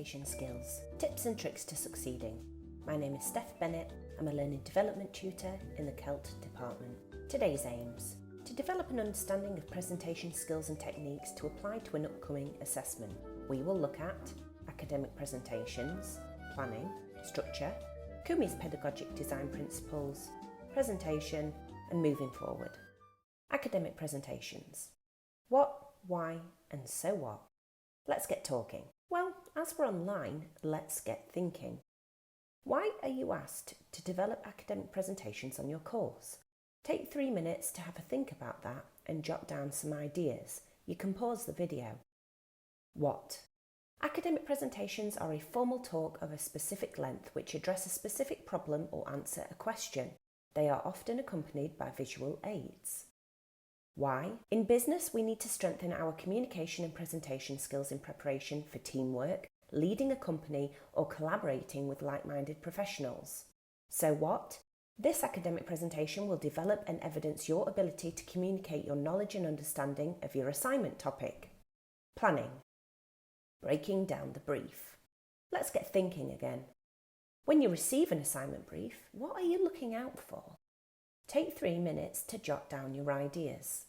Presentation skills, tips and tricks to succeeding. My name is Steph Bennett. I'm a learning development tutor in the CELT department. Today's aims: to develop an understanding of presentation skills and techniques to apply to an upcoming assessment. We will look at academic presentations, planning, structure, Kumi's pedagogic design principles, presentation, and moving forward. Academic presentations. What, why, and so what? Let's get talking. Well, as we're online, let's get thinking. Why are you asked to develop academic presentations on your course? Take 3 minutes to have a think about that and jot down some ideas. You can pause the video. What? Academic presentations are a formal talk of a specific length which address a specific problem or answer a question. They are often accompanied by visual aids. Why? In business, we need to strengthen our communication and presentation skills in preparation for teamwork, leading a company, or collaborating with like-minded professionals. So what? This academic presentation will develop and evidence your ability to communicate your knowledge and understanding of your assignment topic. Planning. Breaking down the brief. Let's get thinking again. When you receive an assignment brief, what are you looking out for? Take 3 minutes to jot down your ideas.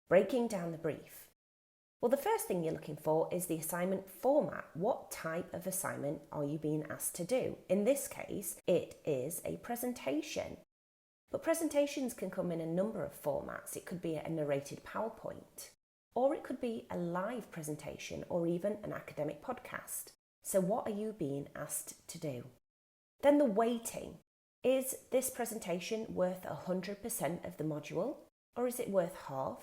Breaking down the brief. Well, the first thing you're looking for is the assignment format. What type of assignment are you being asked to do? In this case, it is a presentation. But presentations can come in a number of formats. It could be a narrated PowerPoint, or it could be a live presentation, or even an academic podcast. So what are you being asked to do? Then the weighting. Is this presentation worth 100% of the module, or is it worth half?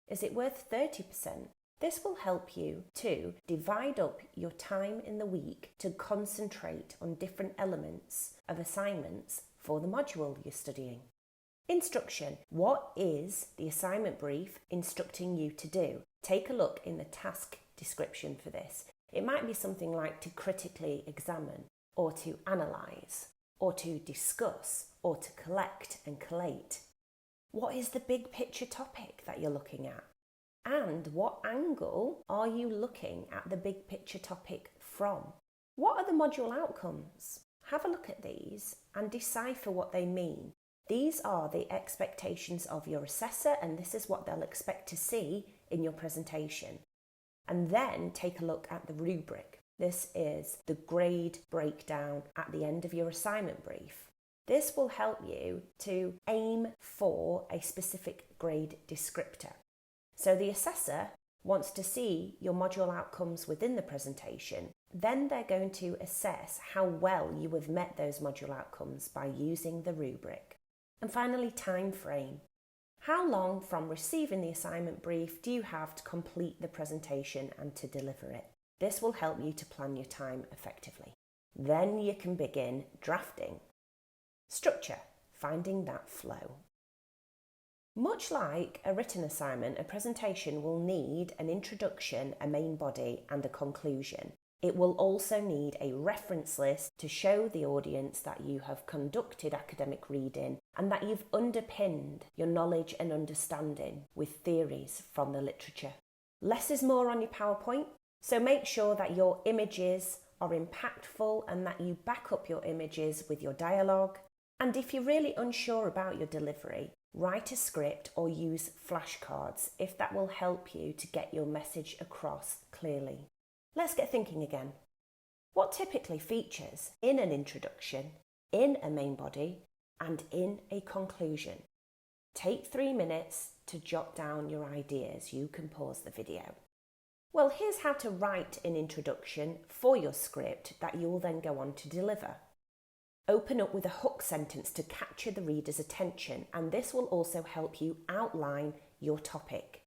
Is it worth 30%? This will help you to divide up your time in the week to concentrate on different elements of assignments for the module you're studying. Instruction. What is the assignment brief instructing you to do? Take a look in the task description for this. It might be something like to critically examine, or to analyse, or to discuss, or to collect and collate. What is the big picture topic that you're looking at? And what angle are you looking at the big picture topic from? What are the module outcomes? Have a look at these and decipher what they mean. These are the expectations of your assessor, and this is what they'll expect to see in your presentation. And then take a look at the rubric. This is the grade breakdown at the end of your assignment brief. This will help you to aim for a specific grade descriptor. So the assessor wants to see your module outcomes within the presentation. Then they're going to assess how well you have met those module outcomes by using the rubric. And finally, time frame. How long from receiving the assignment brief do you have to complete the presentation and to deliver it? This will help you to plan your time effectively. Then you can begin drafting. Structure. Finding that flow. Much like a written assignment, a presentation will need an introduction, a main body, and a conclusion. It will also need a reference list to show the audience that you have conducted academic reading and that you've underpinned your knowledge and understanding with theories from the literature. Less is more on your PowerPoint, so make sure that your images are impactful and that you back up your images with your dialogue. And if you're really unsure about your delivery, write a script or use flashcards if that will help you to get your message across clearly. Let's get thinking again. What typically features in an introduction, in a main body, and in a conclusion? Take 3 minutes to jot down your ideas. You can pause the video. Well, here's how to write an introduction for your script that you will then go on to deliver. Open up with a hook sentence to capture the reader's attention, and this will also help you outline your topic.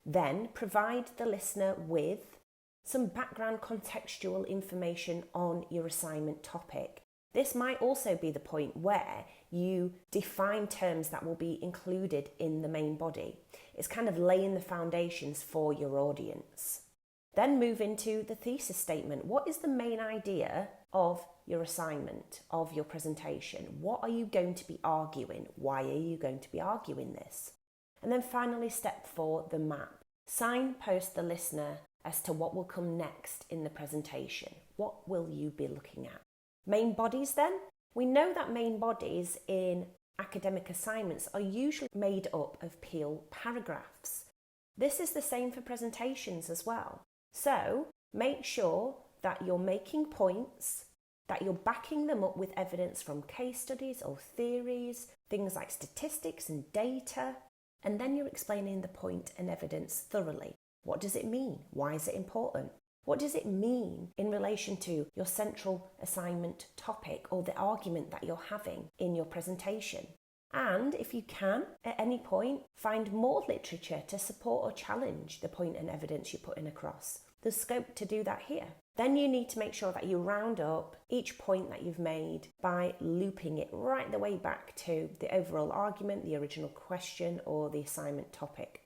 Then provide the listener with some background contextual information on your assignment topic. This might also be the point where you define terms that will be included in the main body. It's kind of laying the foundations for your audience. Then move into the thesis statement. What is the main idea of your assignment, of your presentation? What are you going to be arguing? Why are you going to be arguing this? And then finally, step 4, the map. Signpost the listener as to what will come next in the presentation. what will you be looking at? Main bodies then? We know that main bodies in academic assignments are usually made up of Peel paragraphs. This is the same for presentations as well. So make sure that you're making points, that you're backing them up with evidence from case studies or theories, things like statistics and data, and then you're explaining the point and evidence thoroughly. What does it mean? Why is it important? What does it mean in relation to your central assignment topic or the argument that you're having in your presentation? And if you can, at any point, find more literature to support or challenge the point and evidence you're putting across. There's scope to do that here. Then you need to make sure that you round up each point that you've made by looping it right the way back to the overall argument, the original question, or the assignment topic.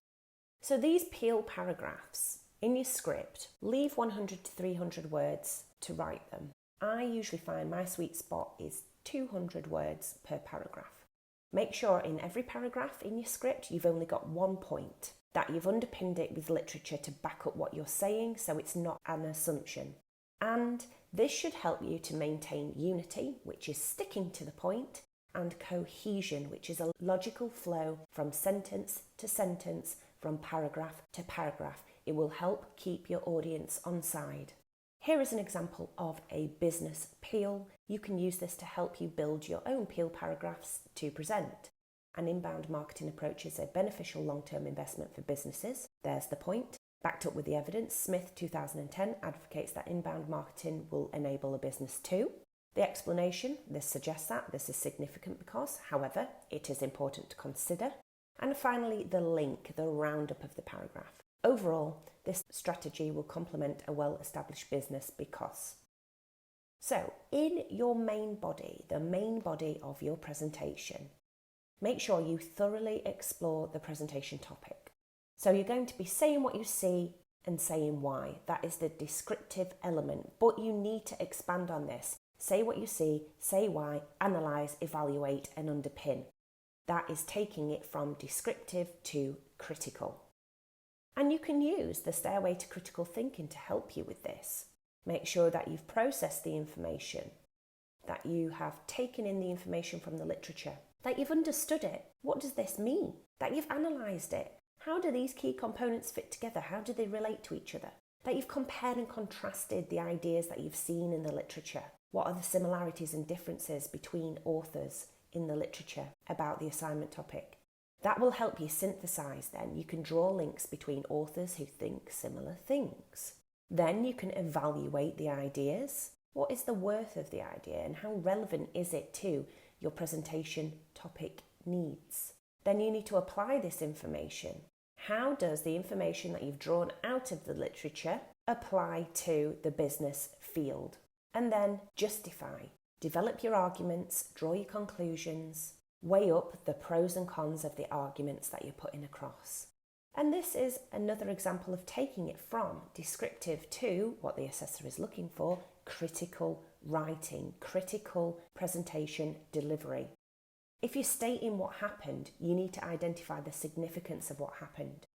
So these Peel paragraphs in your script, leave 100 to 300 words to write them. I usually find my sweet spot is 200 words per paragraph. Make sure in every paragraph in your script you've only got one point, that you've underpinned it with literature to back up what you're saying so it's not an assumption. And this should help you to maintain unity, which is sticking to the point, and cohesion, which is a logical flow from sentence to sentence, from paragraph to paragraph. It will help keep your audience on side. Here is an example of a business Peel. You can use this to help you build your own Peel paragraphs to present. An inbound marketing approach is a beneficial long-term investment for businesses. There's the point. Backed up with the evidence, Smith 2010 advocates that inbound marketing will enable a business too. The explanation, this suggests that this is significant because, however, it is important to consider. And finally, the link, the roundup of the paragraph. Overall, this strategy will complement a well-established business because. So, in your main body, the main body of your presentation, make sure you thoroughly explore the presentation topic. So you're going to be saying what you see and saying why. That is the descriptive element, but you need to expand on this. Say what you see, say why, analyse, evaluate and underpin. That is taking it from descriptive to critical. And you can use the Stairway to Critical Thinking to help you with this. Make sure that you've processed the information, that you have taken in the information from the literature, that you've understood it. What does this mean? That you've analysed it. How do these key components fit together? How do they relate to each other? That you've compared and contrasted the ideas that you've seen in the literature. What are the similarities and differences between authors in the literature about the assignment topic? That will help you synthesize then. You can draw links between authors who think similar things. Then you can evaluate the ideas. What is the worth of the idea and how relevant is it to your presentation topic needs? Then you need to apply this information. How does the information that you've drawn out of the literature apply to the business field? And then justify. Develop your arguments, draw your conclusions, weigh up the pros and cons of the arguments that you're putting across. And this is another example of taking it from descriptive to what the assessor is looking for, critical writing, critical presentation delivery. If you're stating what happened, you need to identify the significance of what happened.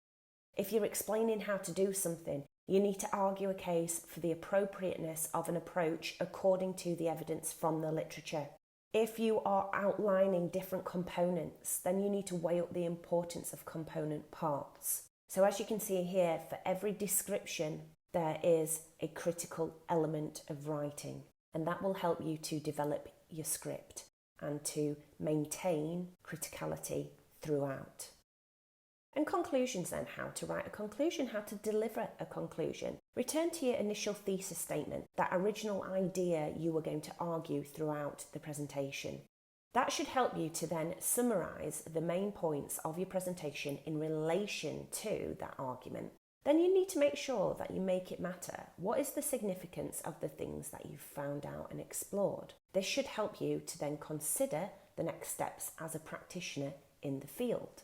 If you're explaining how to do something, you need to argue a case for the appropriateness of an approach according to the evidence from the literature. If you are outlining different components, then you need to weigh up the importance of component parts. So as you can see here, for every description, there is a critical element of writing, and that will help you to develop your script and to maintain criticality throughout. And conclusions then, how to write a conclusion, how to deliver a conclusion. Return to your initial thesis statement, that original idea you were going to argue throughout the presentation. That should help you to then summarise the main points of your presentation in relation to that argument. Then you need to make sure that you make it matter. What is the significance of the things that you've found out and explored? This should help you to then consider the next steps as a practitioner in the field.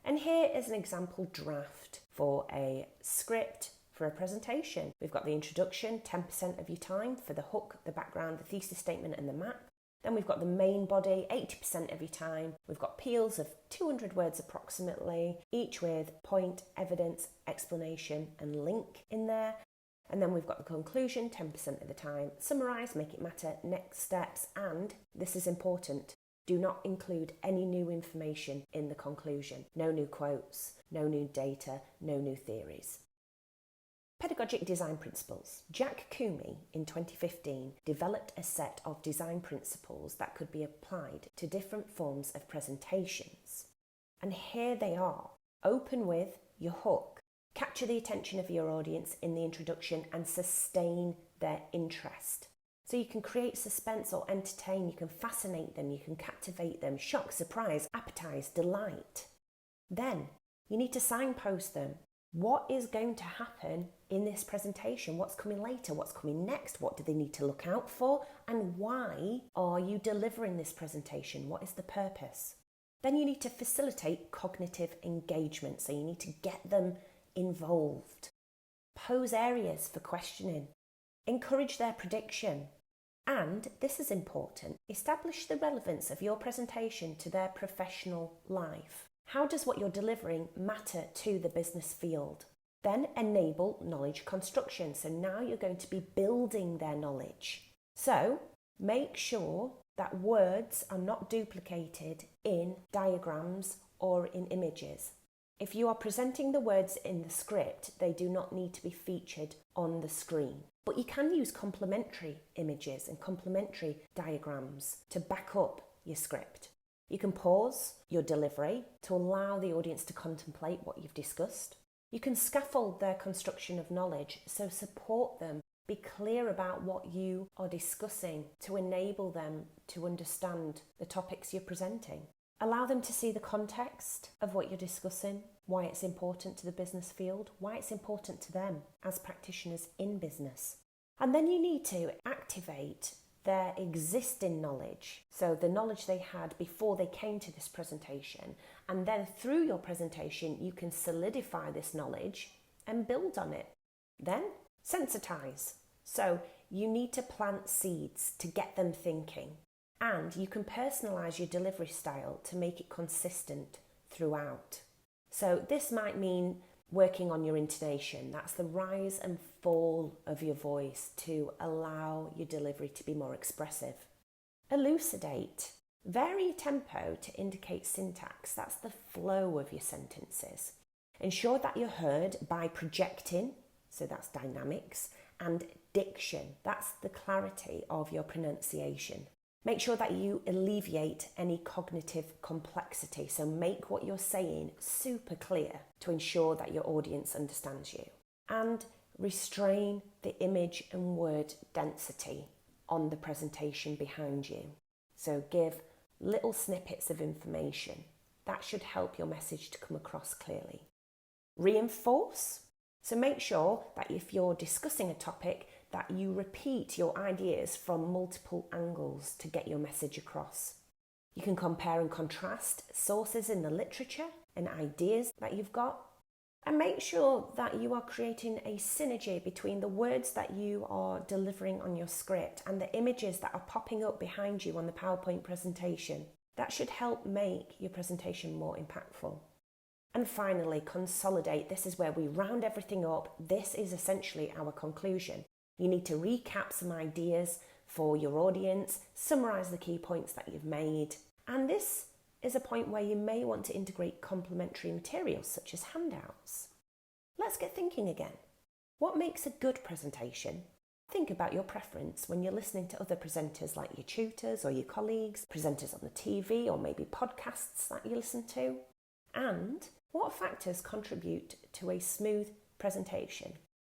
And here is an example draft for a script for a presentation. We've got the introduction, 10% of your time for the hook, the background, the thesis statement and the map. Then we've got the main body, 80% of your time. We've got peels of 200 words approximately, each with point, evidence, explanation and link in there. And then we've got the conclusion 10% of the time. Summarise, make it matter, next steps, and this is important, do not include any new information in the conclusion. No new quotes, no new data, no new theories. Pedagogic design principles. Jack Coomey in 2015 developed a set of design principles that could be applied to different forms of presentations. And here they are. Open with your hook. Capture the attention of your audience in the introduction and sustain their interest. So you can create suspense or entertain, you can fascinate them, you can captivate them, shock, surprise, appetize, delight. Then you need to signpost them. What is going to happen in this presentation? What's coming later? What's coming next? What do they need to look out for? And why are you delivering this presentation? What is the purpose? Then you need to facilitate cognitive engagement. So you need to get them involved. Pose areas for questioning. Encourage their prediction. And, this is important, establish the relevance of your presentation to their professional life. How does what you're delivering matter to the business field? Then enable knowledge construction. So now you're going to be building their knowledge. So make sure that words are not duplicated in diagrams or in images. If you are presenting the words in the script, they do not need to be featured on the screen. But you can use complementary images and complementary diagrams to back up your script. You can pause your delivery to allow the audience to contemplate what you've discussed. You can scaffold their construction of knowledge, so support them. Be clear about what you are discussing to enable them to understand the topics you're presenting. Allow them to see the context of what you're discussing, why it's important to the business field, why it's important to them as practitioners in business. And then you need to activate their existing knowledge, so the knowledge they had before they came to this presentation, and then through your presentation you can solidify this knowledge and build on it. Then sensitize. So you need to plant seeds to get them thinking. And you can personalise your delivery style to make it consistent throughout. So this might mean working on your intonation. That's the rise and fall of your voice to allow your delivery to be more expressive. Elucidate. Vary your tempo to indicate syntax. That's the flow of your sentences. Ensure that you're heard by projecting, so that's dynamics, and diction. That's the clarity of your pronunciation. Make sure that you alleviate any cognitive complexity, so make what you're saying super clear to ensure that your audience understands you. And restrain the image and word density on the presentation behind you. So give little snippets of information. That should help your message to come across clearly. Reinforce. So make sure that if you're discussing a topic, that you repeat your ideas from multiple angles to get your message across. You can compare and contrast sources in the literature and ideas that you've got, and make sure that you are creating a synergy between the words that you are delivering on your script and the images that are popping up behind you on the PowerPoint presentation. That should help make your presentation more impactful. And finally, consolidate. This is where we round everything up. This is essentially our conclusion. You need to recap some ideas for your audience, summarise the key points that you've made. And this is a point where you may want to integrate complementary materials such as handouts. Let's get thinking again. What makes a good presentation? Think about your preference when you're listening to other presenters like your tutors or your colleagues, presenters on the TV or maybe podcasts that you listen to. And what factors contribute to a smooth presentation?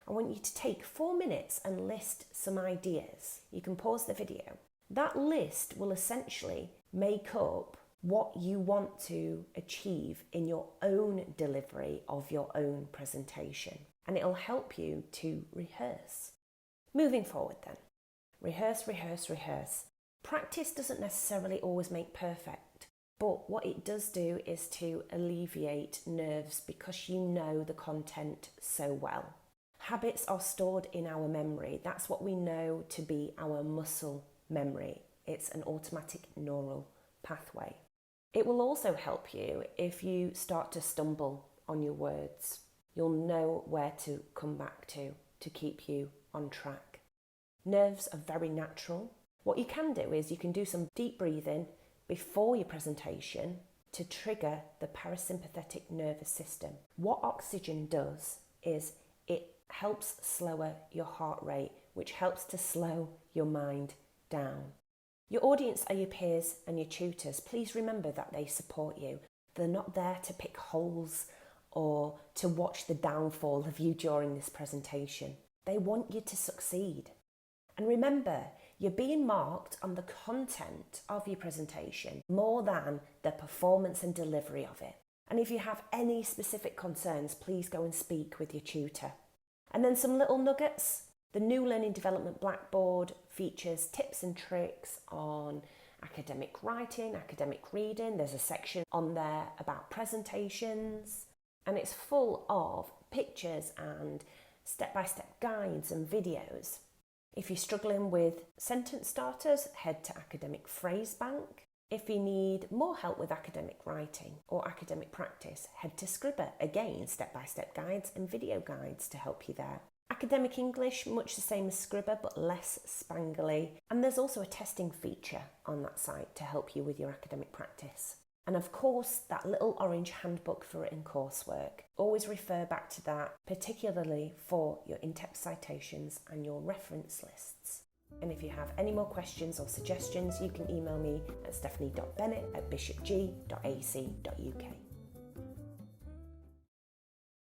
I want you to take 4 minutes and list some ideas. You can pause the video. That list will essentially make up what you want to achieve in your own delivery of your own presentation. And it'll help you to rehearse. Moving forward then. Rehearse, rehearse, rehearse. Practice doesn't necessarily always make perfect. But what it does do is to alleviate nerves because you know the content so well. Habits are stored in our memory. That's what we know to be our muscle memory. It's an automatic neural pathway. It will also help you if you start to stumble on your words. You'll know where to come back to. to keep you on track. Nerves are very natural. What you can do is you can do some deep breathing before your presentation to trigger the parasympathetic nervous system. What oxygen does is it helps slower your heart rate, which helps to slow your mind down. Your audience are your peers and your tutors. Please remember that they support you. They're not there to pick holes or to watch the downfall of you during this presentation. They want you to succeed. And remember, you're being marked on the content of your presentation more than the performance and delivery of it. And if you have any specific concerns, please go and speak with your tutor. And then some little nuggets. The new Learning Development Blackboard features tips and tricks on academic writing, academic reading. There's a section on there about presentations, and it's full of pictures and step-by-step guides and videos. If you're struggling with sentence starters, head to Academic Phrase Bank. If you need more help with academic writing or academic practice, head to Scribr. Again, step-by-step guides and video guides to help you there. Academic English, much the same as Scribr, but less spangly. And there's also a testing feature on that site to help you with your academic practice. And of course, that little orange handbook for written coursework. Always refer back to that, particularly for your in-text citations and your reference lists. And if you have any more questions or suggestions, you can email me at stephanie.bennett@bishopg.ac.uk.